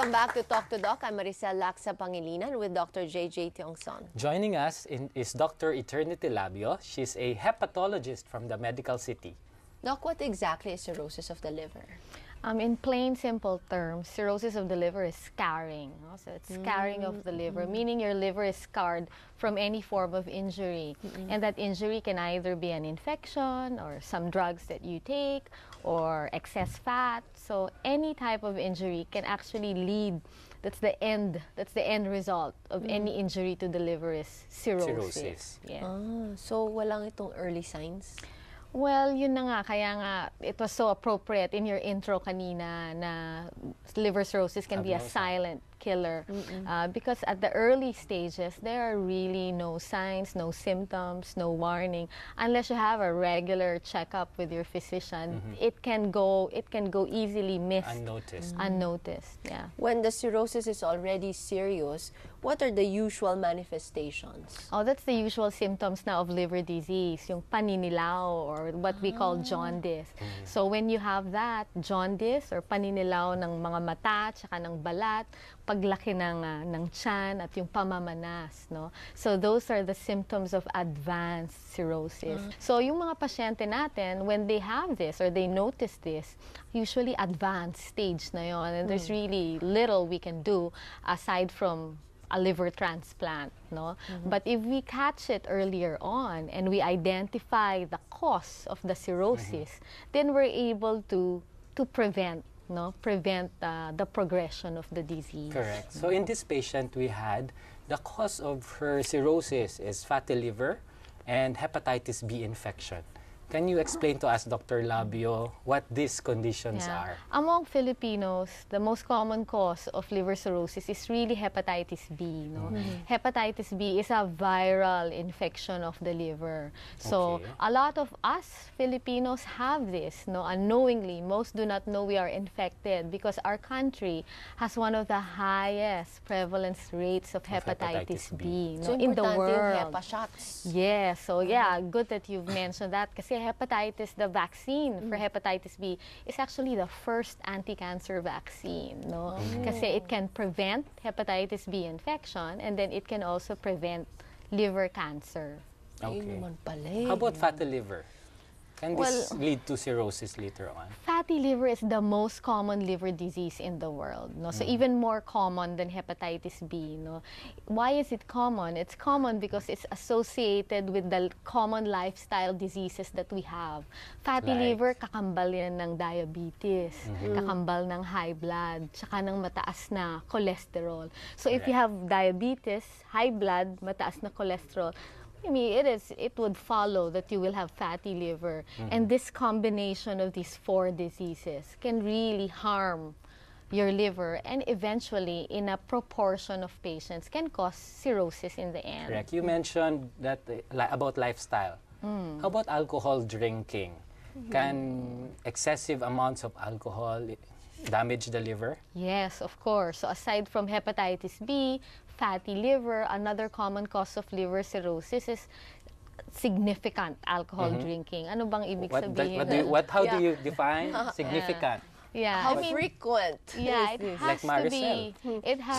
Welcome back to Talk to Doc. I'm Maricel Laksa Pangilinan with Dr. J.J. Tiongson. Joining us is Dr. Eternity Labio. She's a hepatologist from the medical city. Doc, what exactly is cirrhosis of the liver? In plain, simple terms, cirrhosis of the liver is scarring. So it's scarring of the liver, meaning your liver is scarred from any form of injury. And that injury can either be an infection or some drugs that you take or excess fat. So any type of injury can actually lead, that's the end result of any injury to the liver is cirrhosis. Yeah. So walang itong early signs? Well, yun na nga, kaya nga it was so appropriate in your intro kanina na liver cirrhosis can be a silent killer because at the early stages there are really no signs, no symptoms, no warning unless you have a regular checkup with your physician. It can go easily missed, unnoticed. Yeah. When the cirrhosis is already serious, what are the usual manifestations? Oh, that's the usual symptoms now of liver disease, yung paninilaw or what we call jaundice. So when you have that, jaundice or paninilaw ng mga mata tsaka ng balat, paglaki ng tiyan at yung pamamanas, no? So those are the symptoms of advanced cirrhosis. So yung mga pasyente natin, when they have this or they notice this, usually advanced stage na yon, and there's really little we can do aside from a liver transplant, no? But if we catch it earlier on and we identify the cause of the cirrhosis, then we're able to prevent the progression of the disease. Correct. So in this patient, we had the cause of her cirrhosis is fatty liver and hepatitis B infection. Can you explain to us, Dr. Labio, what these conditions are? Among Filipinos, the most common cause of liver cirrhosis is really hepatitis B. No? Hepatitis B is a viral infection of the liver. So a lot of us Filipinos have this, no? Unknowingly, most do not know we are infected because our country has one of the highest prevalence rates of hepatitis B, no? So in the world. HEPA shots. Yeah, so yeah, good that you've mentioned that kasi hepatitis, the vaccine for hepatitis B is actually the first anti-cancer vaccine, no? Kasi it can prevent hepatitis B infection and then it can also prevent liver cancer. Okay. How about fatty liver? Can this lead to cirrhosis later on? Fatty liver is the most common liver disease in the world, no? So even more common than hepatitis B, no? Why is it common? It's common because it's associated with the common lifestyle diseases that we have. Fatty liver, kakambal yan ng diabetes, kakambal ng high blood, tsaka ng mataas na cholesterol. So if you have diabetes, high blood, mataas na cholesterol, I mean, it would follow that you will have fatty liver. And this combination of these four diseases can really harm your liver and eventually, in a proportion of patients, can cause cirrhosis in the end. Correct. You mentioned that about lifestyle. How about alcohol drinking? Can excessive amounts of alcohol damage the liver? Yes, of course. So aside from hepatitis B, fatty liver, another common cause of liver cirrhosis is significant alcohol drinking. Ano bang ibig sabihin? How do you define significant? Yeah, How frequent? Yeah, it has like to be. It has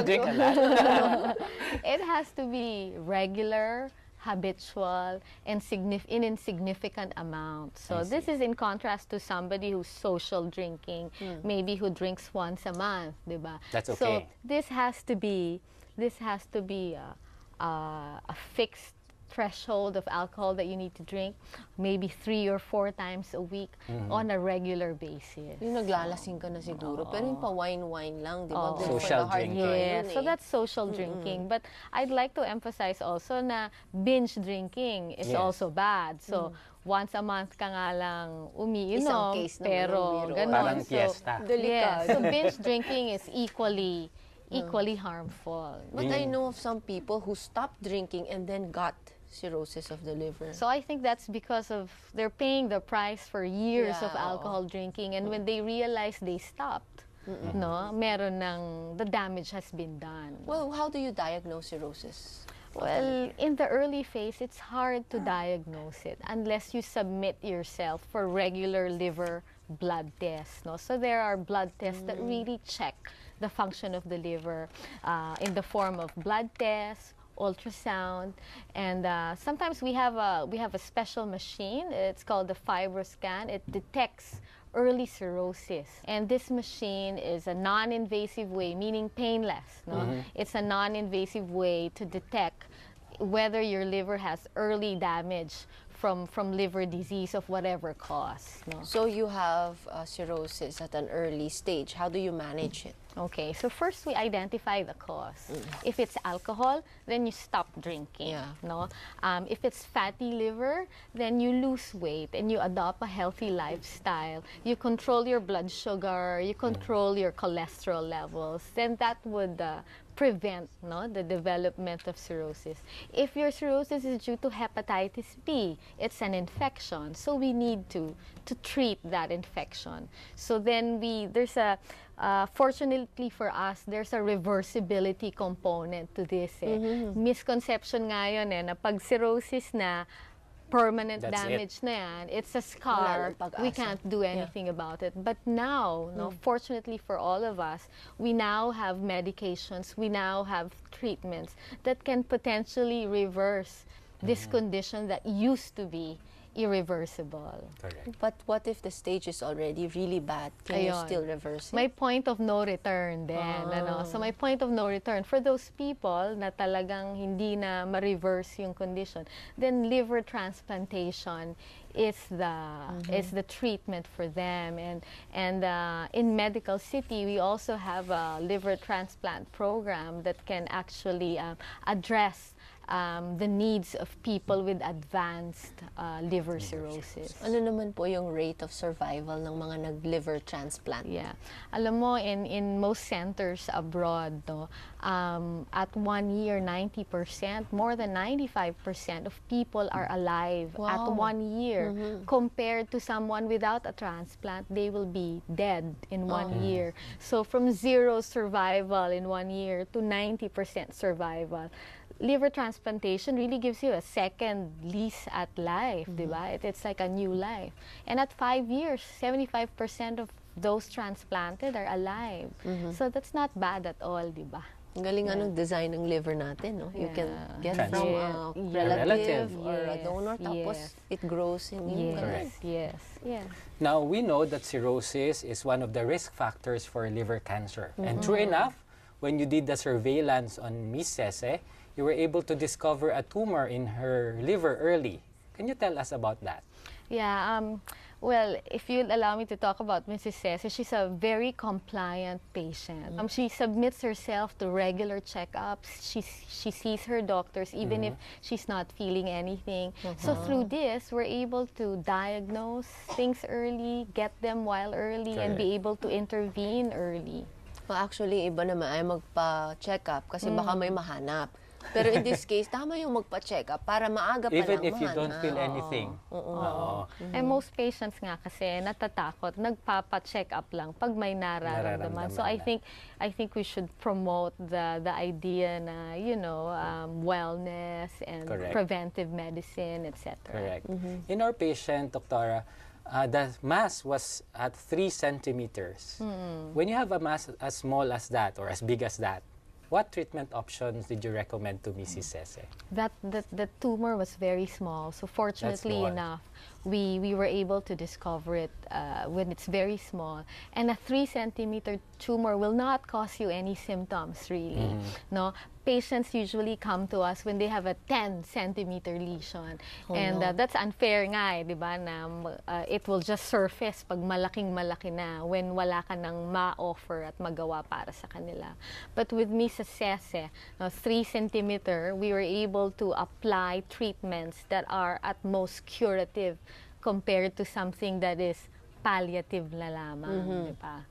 drink a lot. It has to be regular, habitual, and in significant amounts. So this is in contrast to somebody who's social drinking, maybe who drinks once a month, diba? That's okay. So this has to be a fixed threshold of alcohol that you need to drink, maybe 3 or 4 times a week on a regular basis. Yung naglalasing ka na siguro, pero yung pa-wine-wine lang, di ba? Social drinking. Yeah, so that's social drinking. But I'd like to emphasize also na binge drinking is also bad. So once a month ka nga lang umiinom, pero gano'n. Parang fiesta. Yeah, so binge drinking is equally harmful. But I know of some people who stopped drinking and then got cirrhosis of the liver. So I think that's because of they're paying the price for years of alcohol drinking, and when they realize they stopped, no, the damage has been done. Well, how do you diagnose cirrhosis? Well, in the early phase, it's hard to diagnose it unless you submit yourself for regular liver blood tests. No? So there are blood tests that really check the function of the liver in the form of blood tests, ultrasound, and sometimes we have a special machine. It's called the FibroScan. It detects early cirrhosis, and this machine is a non-invasive way, meaning painless. No? It's a non-invasive way to detect whether your liver has early damage from liver disease of whatever cause. No? So you have cirrhosis at an early stage. How do you manage it? Okay, so first we identify the cause. If it's alcohol, then you stop drinking. Yeah. No? If it's fatty liver, then you lose weight and you adopt a healthy lifestyle. You control your blood sugar, you control your cholesterol levels. Then that would prevent the development of cirrhosis. If your cirrhosis is due to hepatitis B, it's an infection, so we need to treat that infection. So then fortunately for us, there's a reversibility component to this. Misconception nga yun na pag cirrhosis na, permanent damage na yan, it's a scar, we can't do anything about it. But now, fortunately for all of us, we now have medications, we now have treatments that can potentially reverse this condition that used to be irreversible. Correct. But what if the stage is already really bad? Can you still reverse it? May point of no return then. So may point of no return. For those people na talagang hindi na ma-reverse yung condition, then liver transplantation is the treatment for them. And in Medical City, we also have a liver transplant program that can actually address the needs of people with advanced liver cirrhosis. Ano naman po yung rate of survival ng mga nag-liver transplant? Yeah. Alam mo, in most centers abroad, at 1 year, 90%, more than 95% of people are alive at 1 year. Compared to someone without a transplant, they will be dead in 1 year. So from 0 survival in 1 year to 90% survival. Liver transplantation really gives you a second lease at life, diba? It's like a new life. And at 5 years, 75% of those transplanted are alive. So that's not bad at all, diba? Ang galing anong design ng liver natin, no? You can get from a relative. relative or a donor, tapos it grows in you. Yes. Now, we know that cirrhosis is one of the risk factors for liver cancer. And true enough, when you did the surveillance on Miss Cece, you were able to discover a tumor in her liver early. Can you tell us about that? Yeah, well, if you'll allow me to talk about Mrs. Cece, she's a very compliant patient. She submits herself to regular checkups. She sees her doctors even if she's not feeling anything. So through this, we're able to diagnose things early, get them while early, and be able to intervene early. Well, actually, iba naman ay magpa-check up kasi baka may mahanap. Pero in this case, tama yung magpa-check up para maaga pa lang Even if you don't feel anything. And most patients nga kasi natatakot, nagpapa-check up lang pag may nararamdaman. So I think we should promote the idea na, wellness and preventive medicine, etc. Correct. In our patient, Doctora, the mass was at 3 centimeters. When you have a mass as small as that or as big as that, what treatment options did you recommend to Mrs. Cece? The tumor was very small, so fortunately enough, we were able to discover it when it's very small. And a 3 centimeter tumor will not cause you any symptoms, really. No, patients usually come to us when they have a 10 centimeter lesion. That's unfair nga, di ba, na it will just surface pag malaking-malaki na when wala ka nang ma-offer at magawa para sa kanila. But with Mrs. Cece, 3 centimeter, we were able to apply treatments that are at most curative compared to something that is palliative na lamang, di ba?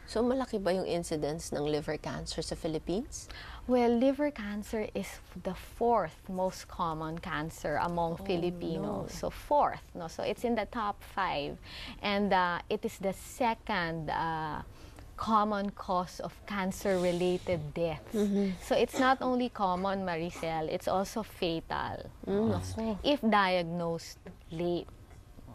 So, malaki ba yung incidence ng liver cancer sa Philippines? Well, liver cancer is the 4th most common cancer among Filipinos. So 4th, so it's in the top 5. And it is the 2nd common cause of cancer-related deaths. So it's not only common, Maricel, it's also fatal if diagnosed late.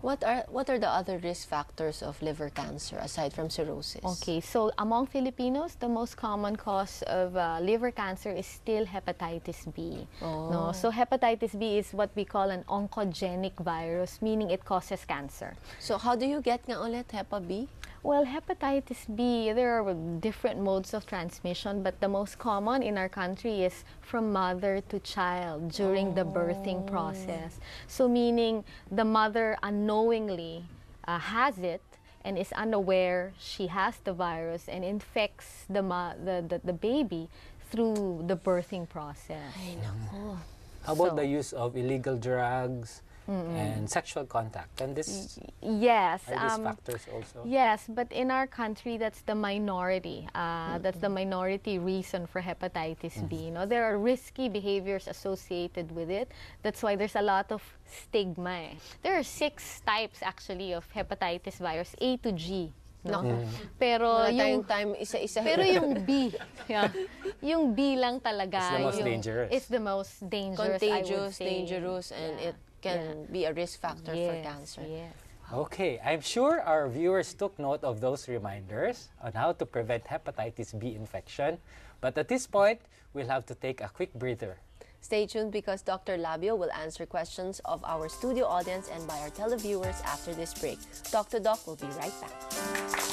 What are the other risk factors of liver cancer aside from cirrhosis? Okay, so among Filipinos, the most common cause of liver cancer is still hepatitis B. No? So hepatitis B is what we call an oncogenic virus, meaning it causes cancer. So how do you get nga ulit Hepa B? Well, hepatitis B, there are different modes of transmission, but the most common in our country is from mother to child during the birthing process. So meaning the mother unknowingly has it and is unaware she has the virus and infects the baby through the birthing process. Ay, naku. How about the use of illegal drugs and sexual contact? And this Yes. are these factors also? Yes, but in our country, that's the minority. That's the minority reason for hepatitis B. You know, there are risky behaviors associated with it. That's why there's a lot of stigma. There are 6 types actually of hepatitis virus, A to G. No? Pero Wala tayong time isa-isa. pero yung B, yeah, yung B lang talaga. It's the most dangerous. It's the most dangerous, I would Contagious, say. dangerous, and it can be a risk factor for cancer. Yes. Okay, I'm sure our viewers took note of those reminders on how to prevent hepatitis B infection. But at this point, we'll have to take a quick breather. Stay tuned because Dr. Labio will answer questions of our studio audience and by our televiewers after this break. Talk to Doc will be right back.